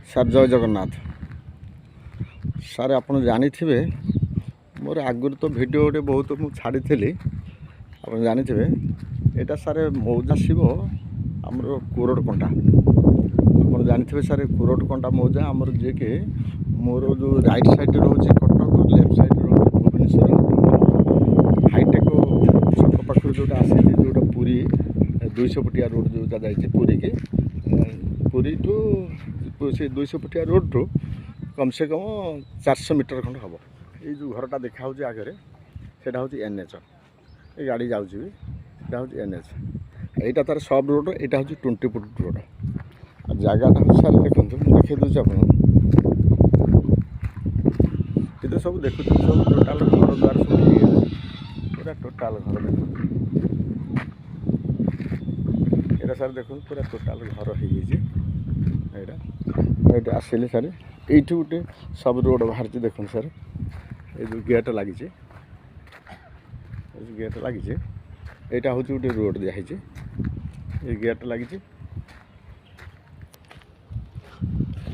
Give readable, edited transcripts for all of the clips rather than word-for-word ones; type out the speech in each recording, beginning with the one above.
Sir ଜୟ Jagannath. Sir ଆପଣ ଜାଣିଥିବେ ମୋର ଆଗରୁ ତ ଭିଡ଼ିଓ ଗୋଟେ ବହୁତ ମୁଁ ଛାଡ଼ିଥିଲି, ଆପଣ ଜାଣିଥିବେ। ଏଇଟା ସାର୍ ମୌଜା ଆସିବ ଆମର କୋରଡ଼କଣ୍ଟା। ଆପଣ ଜାଣିଥିବେ ସାର୍ କୋରଡ଼କଣ୍ଟା ମୌଜା ଆମର ଯିଏକି ମୋର ଯେଉଁ ରାଇଟ୍ ସାଇଡ଼୍ରେ ରହୁଛି କଟକ, ଲେଫ୍ଟ ସାଇଡ଼୍ରେ ରହୁଛି ଭୁବନେଶ୍ୱର। ହାଇଟେକ୍ ଛକ ପାଖରୁ ଯେଉଁଟା ଆସିଛି, ଯେଉଁଟା ପୁରୀ 200 ଫୁଟିଆ ରୋଡ଼ ଯେଉଁଟା ଯାଇଛି ପୁରୀକି, ପୁରୀଠୁ ସେ 200 ଫୁଟିଆ ରୋଡ଼ରୁ କମ୍ ସେ କମ୍ 400 ମିଟର ଖଣ୍ଡେ ହେବ। ଏଇ ଯେଉଁ ଘରଟା ଦେଖାହେଉଛି ଆଗରେ ସେଇଟା ହେଉଛି NH। ଏ ଗାଡ଼ି ଯାଉଛି ବି, ସେଇଟା ହେଉଛି NH। এইটা তার সব রোড, এটা হচ্ছে 20 ফুট রোড। আর জায়গাটা হচ্ছে সার দেখুন, দেখাই দেছি আপনার। এটা সব দেখুন, সব টোটাল ঘর দ্বার সব পুরা টোটাল ঘর দেখুন। এটা সার দেখুন পুরা টোটাল ঘর হয়ে গেছে। এইটা এইটা আসলে সার এইঠু গোটে সব রোড বাহারছে দেখুন সার। এই যে গেট লাগিছে, গেট লাগিছে, এইটা হচ্ছে গোটে রোড দিয়া হয়েছে। এই গেট লাগিছে,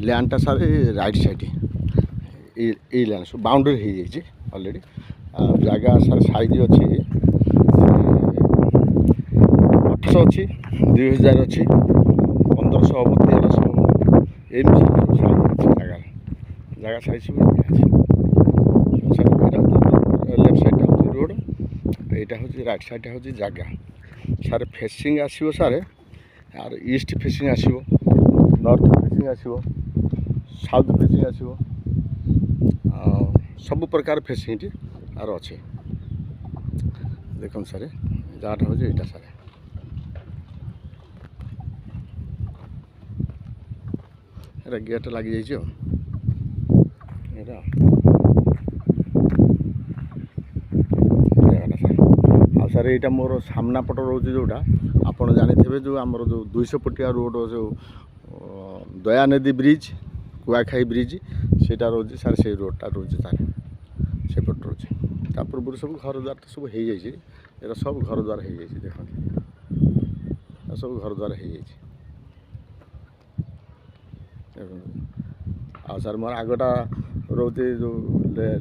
ল্যান্ডটা সার রাইট সাইড, এই ল্যান্ড সব বাউন্ডারি হয়ে যাইছে অলরেডি। আর জায়গা সার সাইজ অছি 800 অছি, 2000 অছি, 1500 হব, 1300 হব, এমনি সব সাইজ আছে জায়গার। জায়গা সাইজ সব আছে স্যার। এটা হচ্ছে লেফট সাইডটা হচ্ছে রোড, এইটা হচ্ছে রাইট সাইডটা হচ্ছে জায়গা। সার ফেসিং আসব সার, আর ইস্ট ফেসিং আসব, নর্থ ফেসিং আসব, সাউথ ফেসিং আসব, ସବୁ ପ୍ରକାର ଫେସିଲିଟି আর ଅଛି। দেখুন ସାର୍ ଯାହାଟା ହେଉଛି ଏଇଟା ସାର୍। এটা গেট ଲାଗିଯାଇଛି ଆଉ ଏଇଟା ଜାଗାଟା ସାର୍। ଆଉ ସାର୍ ଏଇଟା ମୋର ସାମ୍ନା ପଟ ରହୁଛି ଯେଉଁଟା ଆପଣ ଜାଣିଥିବେ, ଯେଉଁ ଆମର ଯେଉଁ 200 ଫୁଟିଆ ରୋଡ଼, ଯେଉଁ ଦୟାନଦୀ ବ୍ରିଜ୍, କୁଆଖାଇ ବ୍ରିଜ୍, ସେଇଟା ରହୁଛି ସାର୍। ସେଇ ରୋଡ଼ଟା ରହୁଛି ସାର୍, ସେପଟେ ରହୁଛି। ତା ପୂର୍ବରୁ ସବୁ ଘର ଦ୍ୱାର ତ ସବୁ ହେଇଯାଇଛି। ଏରା ସବୁ ଘର ଦ୍ୱାର ହେଇଯାଇଛି ଦେଖନ୍ତୁ, ସବୁ ଘର ଦ୍ୱାର ହେଇଯାଇଛି ଦେଖନ୍ତୁ। ଆଉ ସାର୍ ମୋର ଆଗଟା ରହୁଛି ଯେଉଁ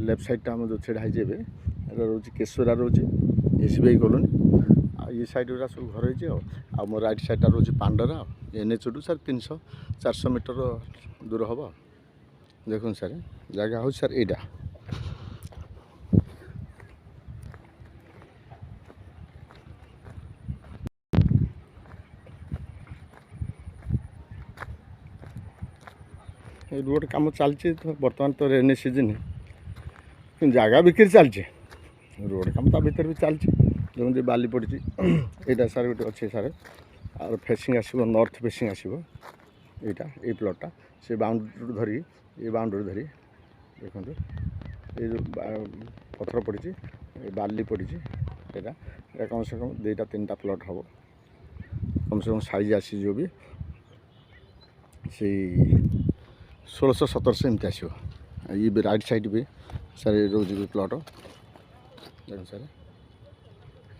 ଲେଫ୍ଟ ସାଇଡ଼୍ଟା ଆମର ଯେଉଁ ଛିଡ଼ା ହେଇଛି ଏବେ, ଏଟା ରହୁଛି କେଶୁରା ରହୁଛି, SBI କଲୋନୀ। ଆଉ ଏ ସାଇଡ଼୍ଗୁଡ଼ା ସବୁ ଘର ହେଇଛି। ଆଉ ମୋ ରାଇଟ୍ ସାଇଡ଼୍ଟା ରହୁଛି ପାଣ୍ଡରା। NHଠୁ ସାର୍ 300-400 ମିଟର ଦୂର ହେବ। দেখুন স্যার জায়গা হচ্ছে স্যার এইটা। এই রোড কাম চালছে তো, বর্তমান তো রেনি সিজন, কিন্তু জায়গা বিক্রি চালছে, রোড কাম তা ভিতরে বি চালছে। যেমন যে বালি পড়ছে, এইটা স্যার গোটে অছে স্যার। আর ফেসিং আসব, নর্থ ফেসিং আসব এইটা, এই প্লটটা। সে বাউন্ডারি ধরি, এই বাউন্ডারি ধরি দেখুন, এই যে পথর পড়ছে, এই বালি পড়ছে, এটা এটা কমসে কম 2টা-3টা প্লট হব। কমসে কম সাইজ আসিଯିବ ବି ସେଇ 1600-1700 ଏମିତି ଆସିବ। ଇଏ ବି ରାଇଟ୍ ସାଇଡ଼୍ ବି ସାର୍ ରହୁଛି ବି ପ୍ଲଟ୍ ଦେଖୁন ସାର୍।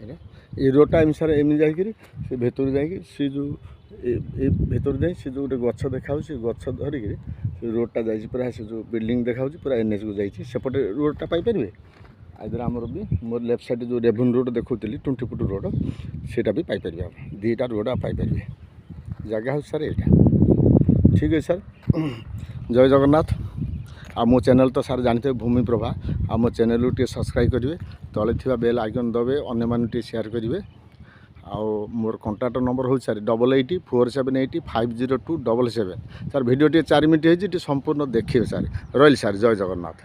ଏଇଟା এই ରୋଡ଼ଟା ଏମିତି ସାର୍, ଏମିତି ଯାଇକରି ସେ ଭିତରୁ ଯାଇକି ସେ ଯେଉଁ ଏ ଭିତରୁ ଯାଇ ସେ ଯେଉଁ ଗୋଟେ ଗଛ ଦେଖାହେଉଛି, ସେ ଗଛ ଧରିକିରି ସେ ରୋଡ଼ଟା ଯାଇଛି ପୁରା, ସେ ଯେଉଁ ବିଲ୍ଡିଂ ଦେଖାହେଉଛି ପୁରା NHକୁ ଯାଇଛି। ସେପଟେ ରୋଡ଼ଟା ପାଇପାରିବେ। ଆଇଦର ଆମର ବି ମୋର ଲେଫ୍ଟ ସାଇଡ଼୍ ଯେଉଁ ରେଭେନ୍ୟୁ ରୋଡ଼ ଦେଖାଉଥିଲି 20 ଫୁଟ ରୋଡ଼, ସେଇଟା ବି ପାଇପାରିବେ ଆପଣ। 2ଟା ରୋଡ଼ ପାଇପାରିବେ। ଜାଗା ହେଉଛି ସାର୍ ଏଇଟା। ଠିକ୍ ଅଛି ସାର୍, ଜୟ ଜଗନ୍ନାଥ। ଆଉ ମୋ ଚ୍ୟାନେଲ୍ ତ ସାର୍ ଜାଣିଥିବେ ଭୂମିପ୍ରଭା। ଆଉ ମୋ ଚ୍ୟାନେଲ୍କୁ ଟିକେ ସବସ୍କ୍ରାଇବ୍ କରିବେ, ତଳେ ଥିବା ବେଲ୍ ଆଇକନ୍ ଦେବେ, ଅନ୍ୟମାନଙ୍କୁ ଟିକେ ସେୟାର କରିବେ। ଆଉ ମୋର କଣ୍ଟାକ୍ଟ ନମ୍ବର ହେଉଛି ସାର୍ 884780502777। ସାର୍ ଭିଡ଼ିଓ ଟିକେ 4 ମିନିଟ୍ ହେଇଛି, ଟିକେ ସମ୍ପୂର୍ଣ୍ଣ ଦେଖିବେ ସାର୍। ରହିଲି ସାର୍, ଜୟ ଜଗନ୍ନାଥ।